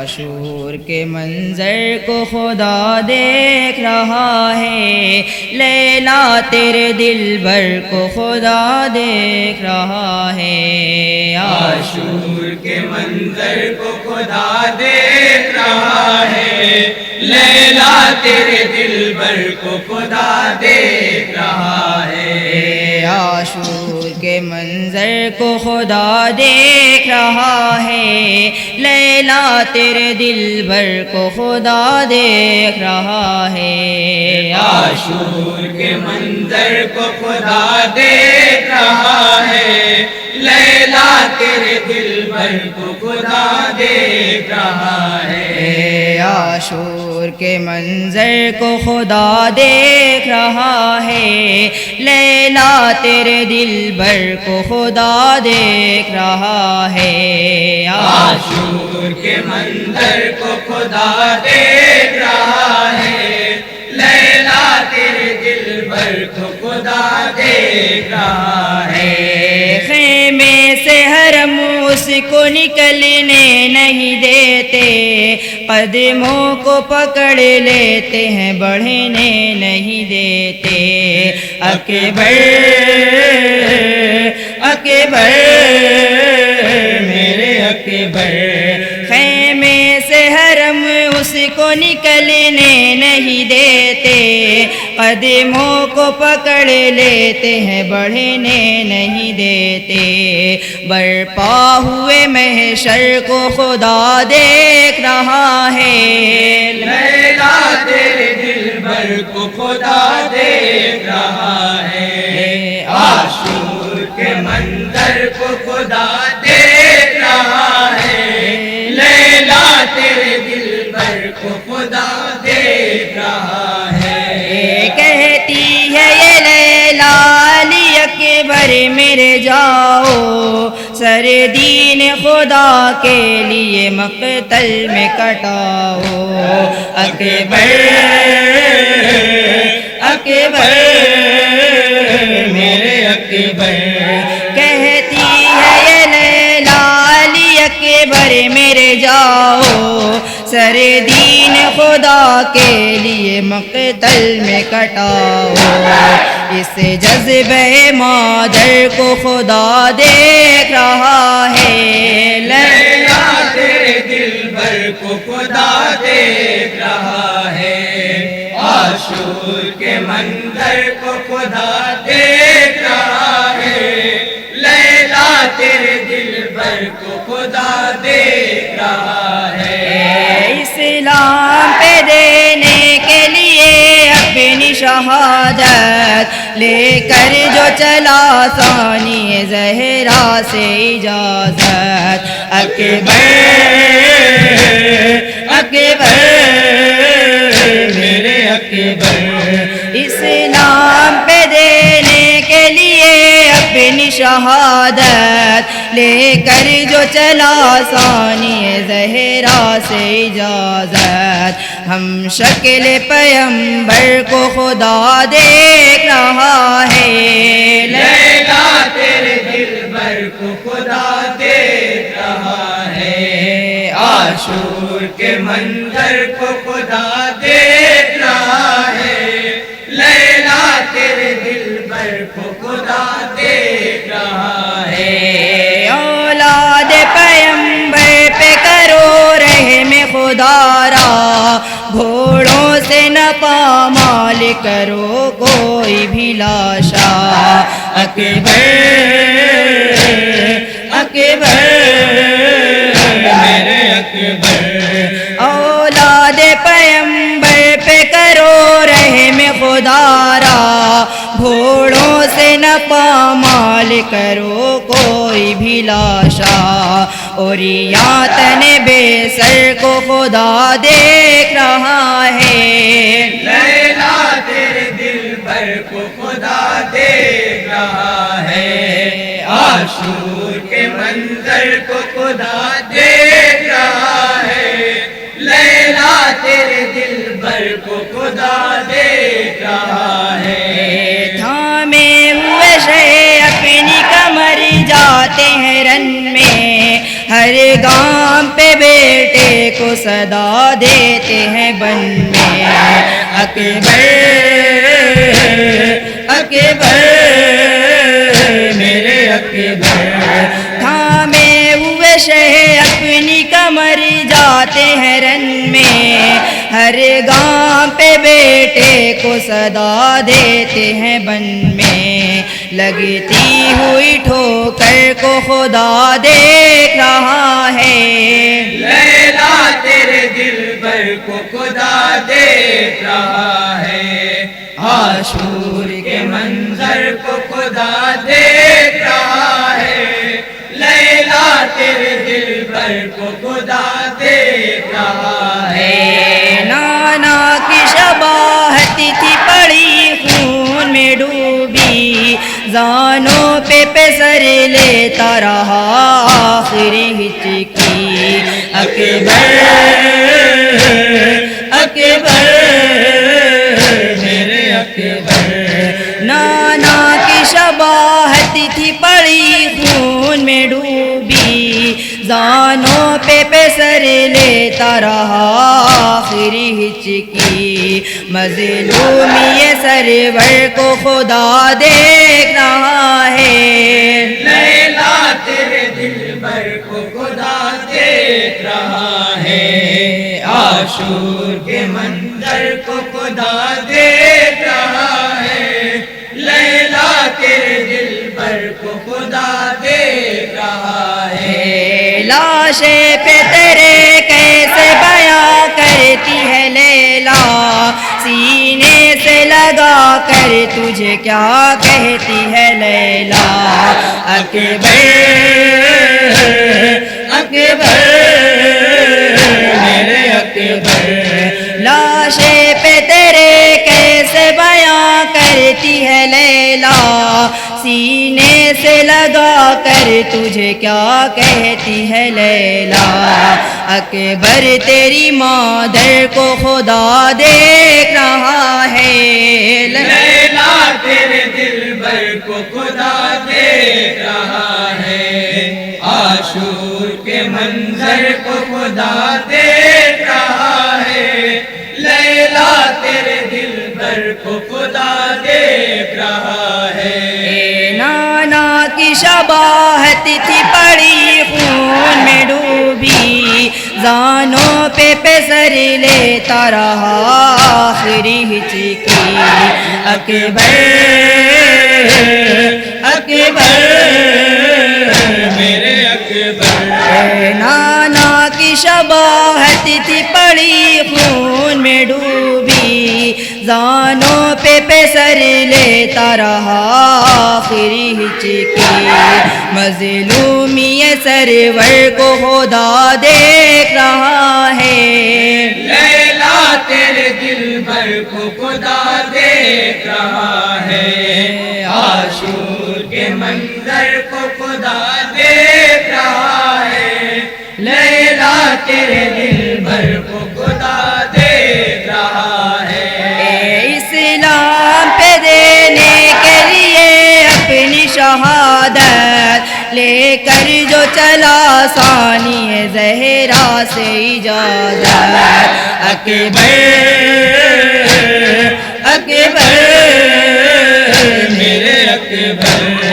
عاشور کے منظر کو خدا دیکھ رہا ہے، لیلا تیرے دل بھر کو خدا دیکھ رہا ہے، عاشور کے منظر کو خدا دیکھ رہا ہے، لیلا تیرے دل بھر کو خدا دیکھ رہا ہے، عاشور کے منظر کو خدا دیکھ رہا ہے، لیلا تیرے دل بھر کو خدا دیکھ رہا ہے، عاشور کے منظر کو خدا دیکھ رہا ہے، لیلا تیرے دل بھر کو خدا دیکھ رہا ہے، عاشور کے منظر کو خدا دیکھ رہا ہے، لیلا تیرے دل بھر کو خدا دیکھ رہا ہے، عاشور کے منظر کو خدا دیکھ رہا ہے، لیلا تیرے دل بھر کو خدا دیکھ رہا ہے، خیمے سے حرم اس کو نکلنے نہیں دیتے، قدموں کو پکڑ لیتے ہیں بڑھنے نہیں دیتے، اکبر اکبر میرے اکبر، خیمے سے حرم اس کو نکلنے نہیں دیتے، قدموں کو پکڑ لیتے ہیں بڑھنے نہیں دیتے، برپا ہوئے محشر کو خدا دیکھ رہا ہے، لیلا تیرے دل بھر کو خدا دیکھ رہا ہے، عاشور کے منظر کو خدا دیکھ رہا ہے، لیلا تیرے دل بھر کو خدا دیکھ رہا ہے، کہتی ہے یہ لیلا علی اکبر میرے جاؤ، سر دین خدا کے لیے مقتل میں کٹاؤ، اکبر اکبر میرے اکبر، کہتی ہے یہ لیلا علی اکبر میرے جاؤ، سر دین خدا کے لیے مقتل میں کٹاؤ، اس جذبہ مادر کو خدا دیکھ رہا ہے، لیلا تیرے دل بھر کو خدا دیکھ رہا ہے، عاشور کے منظر کو خدا دیکھ رہا ہے، لیلا تیرے دل بھر کو خدا دیکھ رہا ہے، اسلام پہ دینے کے لیے اپنی شہادت لے کر جو چلا ثانی زہرا سے اجازت، اکبر اکبر میرے اکبر، اسلام پہ دینے کے لیے اپنی شہادت لے کر جو چلا ثانی زہرا سے اجازت، ہم شکل پیغمبر کو خدا دیکھ رہا ہے، لیلا تیرے دل بھر کو خدا دیکھ رہا ہے، عاشور کے منظر کو خدا دیکھ رہا ہے، لیلا تیرے دل بھر کو خدا دیکھ رہا ہے، اولاد پیغمبر پہ کرو رحم خدا را، گھوڑوں سے نہ پامال کرو کوئی بھی لاشا، اکبر اکبر میرے اکبر، اولاد پیغمبر پہ کرو رحم خدا را، گھوڑوں سے نہ پامال کرو کوئی بھی لاشا، اور یا تن بے سر کو خدا دیکھ رہا ہے، لیلا تیرے دل بھر کو خدا دیکھ رہا ہے، عاشور کے منظر کو خدا دیکھ رہا ہے، لیلا تیرے دل بھر کو خدا دیکھ رہا ہے، تھامے ہوئے شہ اپنی کمر جاتے ہیں رن میں، ہر گام پہ بیٹھ بیٹے کو صدا دیتے ہیں بن میں اکبر اکبر میرے اکبر تھامے ہوئے شہ اپنی کمر جاتے ہیں رن میں ہر گام پہ بیٹے کو صدا دیتے ہیں بن میں لگتی ہوئی ٹھوکر کو خدا دیکھ رہا ہے لیلا تیرے دل بھر کو خدا دیکھ رہا ہے عاشور کے منظر کو خدا دیکھ رہا ہے لیلا تیرے دل بھر کو خدا دیکھ رہا ہے نانا کی شباہت تھی پڑی خون میں ڈوبی زانوں پہ سر لیتا رہا آخری ہچکی اکبر اکبر میرے اکبر نانا کی شباہت تھی پڑی خون میں ڈوبی زانوں پہ سر لیتا رہا آخری ہچکی مظلومی سرور کو خدا دیکھ رہا ہے لیلا تیرے دل بھر کو خدا دیکھ رہا ہے عاشور کے منظر کو خدا دیکھ رہا ہے لیلا تیرے دل بھر کو خدا دیکھ رہا ہے لاشے پہ تیرے کیسے بیاں کرتی ہے لیلا سینے سے لگا کر تجھے کیا کہتی ہے لیلا اکبر اکبر میرے اکبر لاشے پہ تیرے کیسے بیاں کرتی ہے لیلا سینے سے لگا کر تجھے کیا کہتی ہے لیلا اکبر تیری مادر کو خدا دیکھ رہا ہے لیلا تیرے دل بھر کو خدا دیکھ رہا ہے عاشور کے منظر کو خدا دیکھ رہا ہے لیلا تیرے دل بھر کو خدا دیکھ رہا ہے نانا کی شباہت تھی پڑی خون میں ڈوبی زانوں پہ سر لیتا رہا آخری ہچکی اکبر اکبر میرے اکبر نانا کی شباہت تھی پڑی خون میں ڈوبی زانوں پہ سر لیتا رہا آخری ہچکی مظلومی سرور کو خدا دیکھ رہا ہے لیلا تیرے دل بھر کو خدا دیکھ رہا ہے عاشور کے منظر کو خدا دیکھ رہا ہے لیلا تیرے دل بھر کو خدا دیکھ رہا ہے اسلام پہ دینے کے لیے اپنی شہادت لے کر جو چلا ثانی زہرا سے اجازت اکبر اکبر میرے اکبر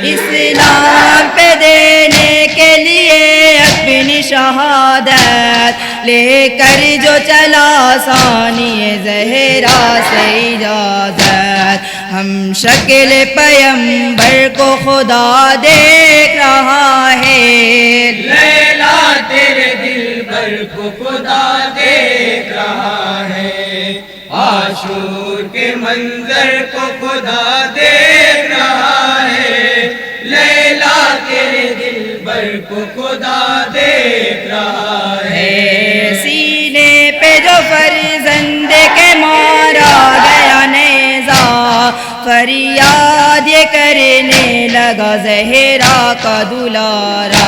اسلام پہ دینے کے لیے اپنی شہادت لے کر جو چلا ثانی زہرا سے اجازت ہم شکل پیمبر کو خدا دیکھ رہا ہے لیلا تیرے دل بھر کو خدا دیکھ رہا ہے عاشور کے منظر کو خدا دیکھ رہا ہے لیلا تیرے دل بھر کو خدا دیکھ رہا ہے سینے پہ جو فرزند کے مارا گیا نیزا فریاد یہ کرنے لگا زہرا کا دلارا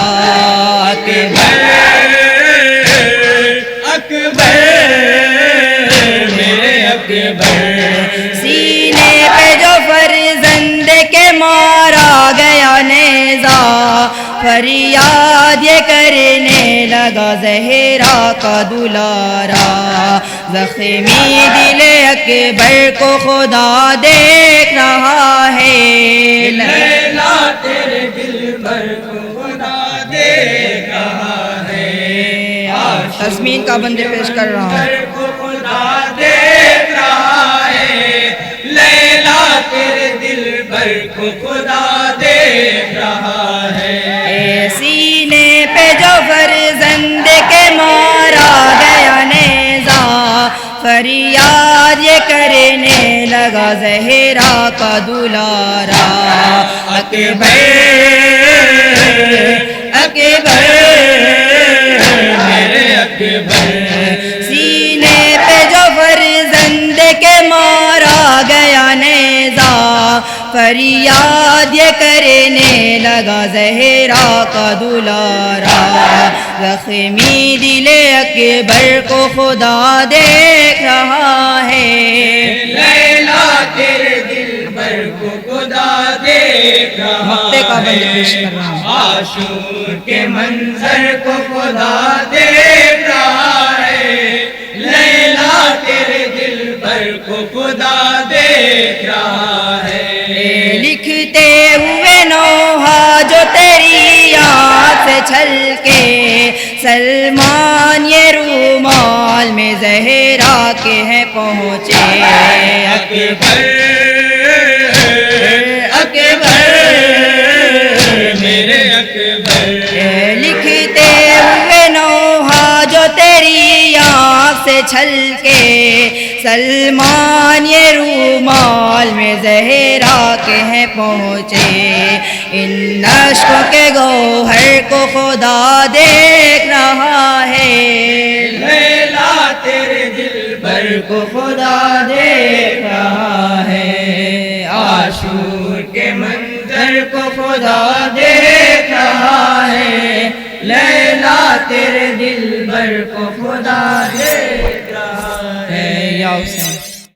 اکبر اکبر میرے اکبر سینے پہ جو فرزند کے مارا گیا نیزا فریاد یہ کرنے لگا زہرا کا دلارا زخمی دل اکبر کو خدا دیکھ رہا ہے لیلا تیرے دل پر کو خدا دیکھ رہا ہے تسمین کا بندے پیش کر رہا ہوں کو خدا دیکھ رہا ہے لیلا تیرے دل پر کو خدا دیکھ رہا ہے سینے پہ جو فرزند کے مارا گیا نیزا فریاد یہ کرنے لگا زہرا کا دلارا اکبر اکبر میرے اکبر سینے پہ جو فرزند کے مارا گیا نیزا فریاد یہ کرنے لگا زہرا کا دلارا زخمی دل اکبر کو خدا دیکھ رہا ہے لیلا تیرے دل پر کو خدا دیکھ رہا مقتے کا بند پیش ہے کر رہا ہوں عاشور کے منظر کو خدا دیکھ رہا ہے لیلا تیرے دل پر کو خدا دیکھ رہا ہے لکھتے ہوئے نوحہ جو تیری یاد سے چھل کے سلمان یہ رومال میں زہرا کے ہیں پہنچے اکبر اکبر میرے اکبر لکھتے ہوئے نوحہ جو تیری آنکھ سے چھل کے سلمان یہ رومال میں زہرا کے ہیں پہنچے ان نشقوں کے گوہر کو خدا دیکھ رہا ہے لیلا تیرے دل پر کو خدا دیکھ رہا ہے عاشور کے منظر کو خدا دیکھ رہا ہے لیلا تیرے دل پر کو خدا دیکھ رہا ہے یا حسین